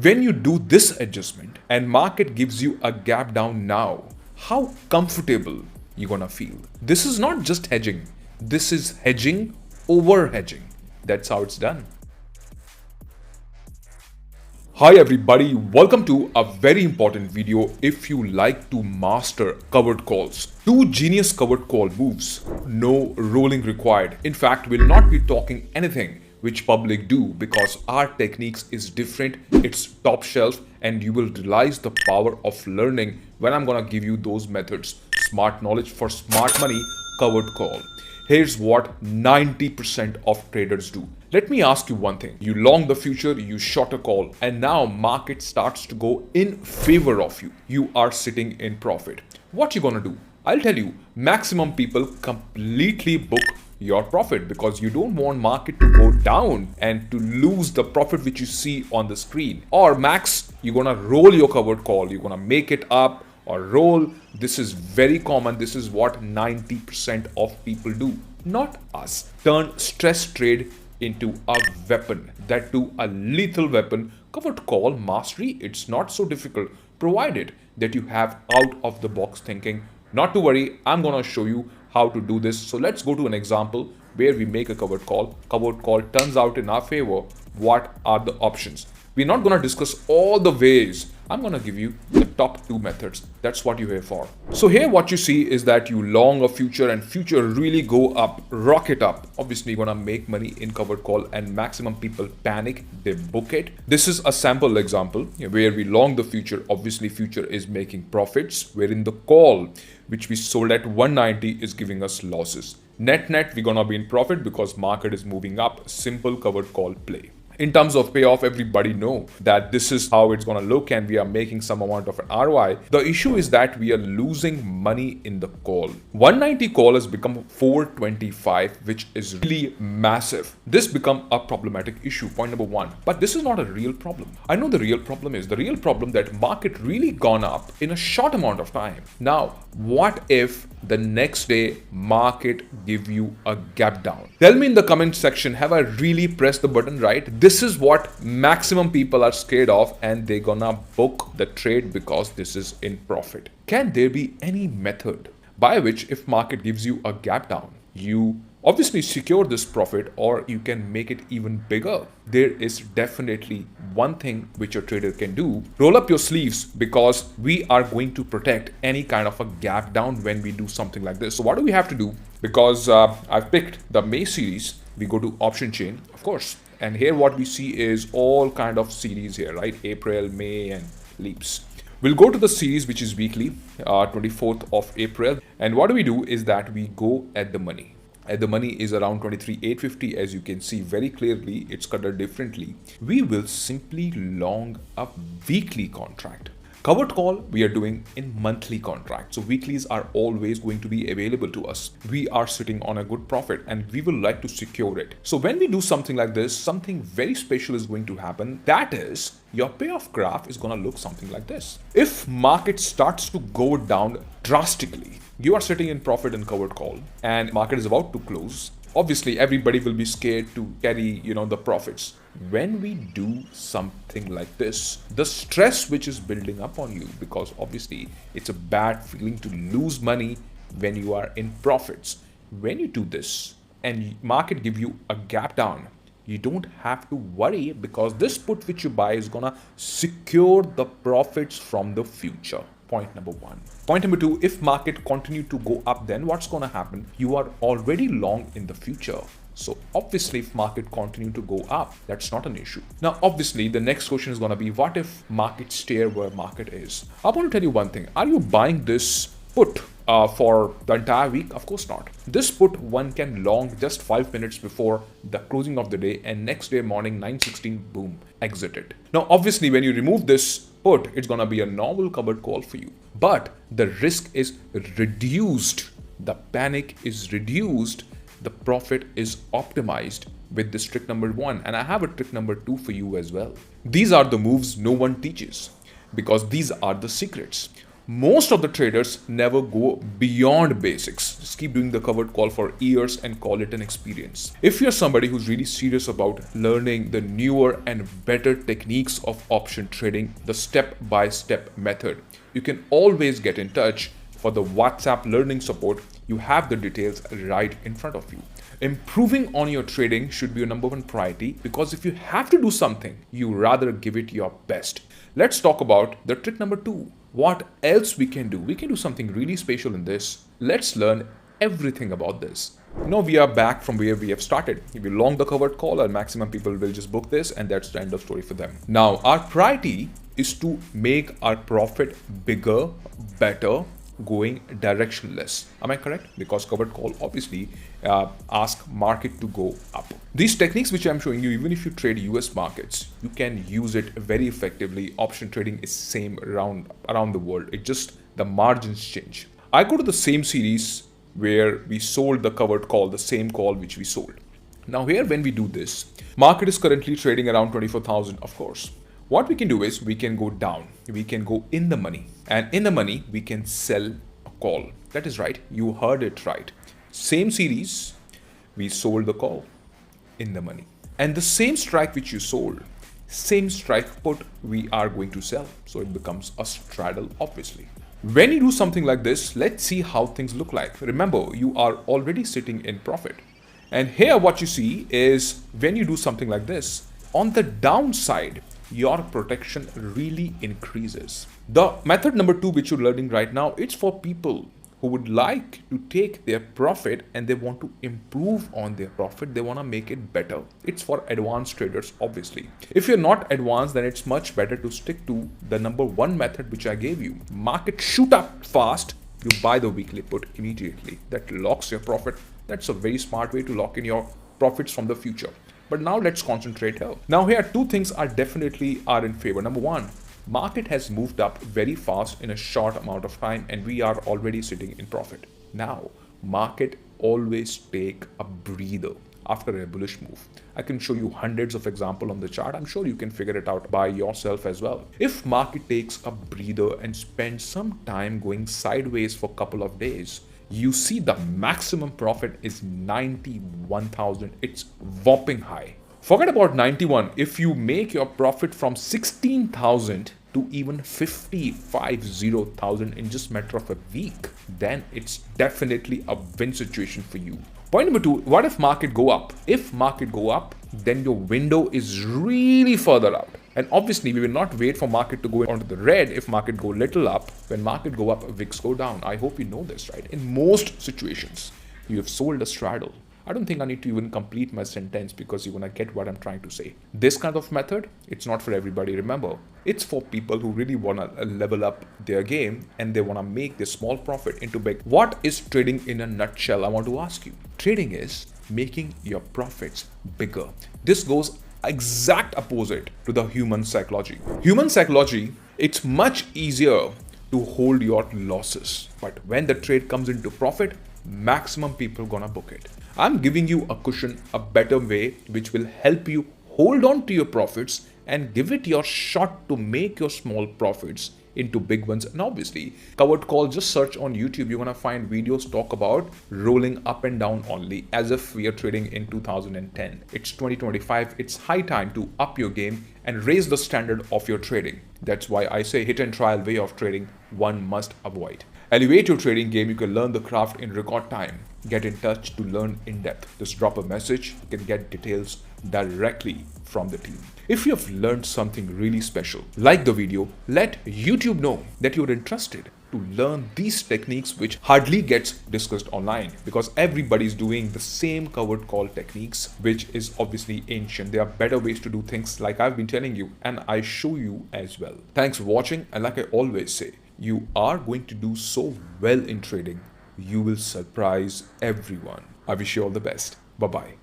When you do this adjustment and market gives you a gap down now, how comfortable you gonna feel? This is not just hedging. This is hedging over hedging. That's how it's done. Hi everybody, welcome to a very important video if you like to master covered calls. Two genius covered call moves, no rolling required. In fact, we'll not be talking anything which public do because our techniques is different, it's top shelf, and you will realize the power of learning when I'm gonna give you those methods. Smart knowledge for smart money, covered call. Here's what 90% of traders do. Let me ask you one thing. You long the future, you short a call, and now market starts to go in favor of you. You are sitting in profit. What you gonna do? I'll tell you, maximum people completely book your profit because you don't want market to go down and to lose the profit which you see on the screen. Or max, you're gonna roll your covered call. You're gonna make it up or roll. This is very common. This is what 90% of people do. Not us. Turn stress trade into a weapon. That too, a lethal weapon. Covered call mastery. It's not so difficult, provided that you have out of the box thinking. Not to worry, I'm gonna show you how to do this. So let's go to an example where we make a covered call. Covered call turns out in our favor. What are the options? We're not gonna discuss all the ways. I'm gonna give you the top two methods. That's what you're here for. So here what you see is that you long a future and future really go up, rocket up. Obviously you're gonna make money in covered call and maximum people panic, they book it. This is a sample example where we long the future. Obviously future is making profits, wherein the call which we sold at 190 is giving us losses. Net we're gonna be in profit because market is moving up. Simple covered call play. In terms of payoff, everybody know that this is how it's going to look and we are making some amount of an ROI. The issue is that we are losing money in the call. 190 call has become 425, which is really massive. This become a problematic issue, point number one. But this is not a real problem. I know the real problem is that market really gone up in a short amount of time. Now, what if the next day market give you a gap down? Tell me in the comment section, have I really pressed the button right? This is what maximum people are scared of and they're gonna book the trade because this is in profit. Can there be any method by which if market gives you a gap down, you obviously secure this profit or you can make it even bigger? There is definitely one thing which a trader can do. Roll up your sleeves because we are going to protect any kind of a gap down when we do something like this. So what do we have to do? Because I've picked the May series, we go to option chain, of course. And here what we see is all kind of series here, right? April, May, and leaps. We'll go to the series which is weekly, 24th of April. And what we do is that we go at the money. At the money is around 23,850. As you can see very clearly, it's colored differently. We will simply long a weekly contract. Covered call we are doing in monthly contract. So weeklies are always going to be available to us. We are sitting on a good profit and we will like to secure it. So when we do something like this, something very special is going to happen. That is, your payoff graph is going to look something like this. If market starts to go down drastically, you are sitting in profit in covered call and market is about to close. Obviously, everybody will be scared to carry, the profits. When we do something like this, the stress which is building up on you, because obviously it's a bad feeling to lose money when you are in profits. When you do this and market give you a gap down, you don't have to worry because this put which you buy is gonna secure the profits from the future. Point number one. Point number two, if market continue to go up, then what's going to happen? You are already long in the future. So obviously if market continue to go up, that's not an issue. Now, obviously the next question is going to be, what if market stay where market is? I want to tell you one thing. Are you buying this put for the entire week? Of course not. This put one can long just 5 minutes before the closing of the day and next day morning 9:16, boom, exit it. Now, obviously when you remove this put, it's gonna be a normal covered call for you, but the risk is reduced, the panic is reduced, the profit is optimized with this trick number one. And I have a trick number two for you as well. These are the moves no one teaches because these are the secrets. Most of the traders never go beyond basics. Just keep doing the covered call for years and call it an experience. If you're somebody who's really serious about learning the newer and better techniques of option trading, the step-by-step method, you can always get in touch for the WhatsApp learning support. You have the details right in front of you. Improving on your trading should be your number one priority, because if you have to do something, you rather give it your best. Let's talk about the trick number 2. What else we can do? We can do something really special in this. Let's learn everything about this. Now we are back from where we have started. If we long the covered call, our maximum people will just book this, and that's the end of story for them. Now our priority is to make our profit bigger, better, going directionless. Am I correct? Because covered call obviously ask market to go up. These techniques which I'm showing you, even if you trade US markets, you can use it very effectively. Option trading is same around the world. It just, the margins change. I go to the same series where we sold the covered call, the same call which we sold. Now here, when we do this, market is currently trading around 24,000, of course. What we can do is we can go down, we can go in the money, and in the money we can sell a call. That is right, you heard it right. Same series, we sold the call in the money, and the same strike which you sold, same strike put we are going to sell. So it becomes a straddle, obviously. When you do something like this, let's see how things look like. Remember, you are already sitting in profit, and here what you see is when you do something like this, on the downside, your protection really increases. The method number 2 which you're learning right now, it's for people who would like to take their profit and they want to improve on their profit. They want to make it better. It's for advanced traders, obviously. If you're not advanced, then it's much better to stick to the number 1 method which I gave you. Market shoot up fast, you buy the weekly put immediately. That locks your profit. That's a very smart way to lock in your profits from the future. But now let's concentrate here. Now here, 2 things are definitely in favor. Number 1, market has moved up very fast in a short amount of time, and we are already sitting in profit. Now, market always take a breather after a bullish move. I can show you hundreds of examples on the chart. I'm sure you can figure it out by yourself as well. If market takes a breather and spends some time going sideways for a couple of days, you see the maximum profit is 91,000. It's whopping high. Forget about 91. If you make your profit from 16,000 to even 50,000 in just a matter of a week, then it's definitely a win situation for you. Point number 2, what if market go up? If market go up, then your window is really further out. And obviously, we will not wait for market to go onto the red if market go little up. When market go up, wicks go down. I hope you know this, right? In most situations, you have sold a straddle. I don't think I need to even complete my sentence because you're gonna get what I'm trying to say. This kind of method, it's not for everybody. Remember, it's for people who really wanna level up their game and they wanna make their small profit into big. What is trading in a nutshell? I want to ask you. Trading is making your profits bigger. This goes exact opposite to the human psychology. Human psychology, it's much easier to hold your losses, but when the trade comes into profit, maximum people gonna book it. I'm giving you a cushion, a better way which will help you hold on to your profits and give it your shot to make your small profits into big ones. And obviously, covered call, just search on YouTube. You're gonna find videos talk about rolling up and down only, as if we are trading in 2010. It's 2025. It's high time to up your game and raise the standard of your trading. That's why I say hit and trial way of trading one must avoid. Elevate your trading game. You can learn the craft in record time. Get in touch to learn in depth. Just drop a message. You can get details directly from the team. If you have learned something really special, like the video, let YouTube know that you're interested to learn these techniques which hardly gets discussed online, because everybody's doing the same covered call techniques, which is obviously ancient. There are better ways to do things, like I've been telling you, and I show you as well. Thanks for watching, and like I always say, you are going to do so well in trading, you will surprise everyone. I wish you all the best. Bye-bye.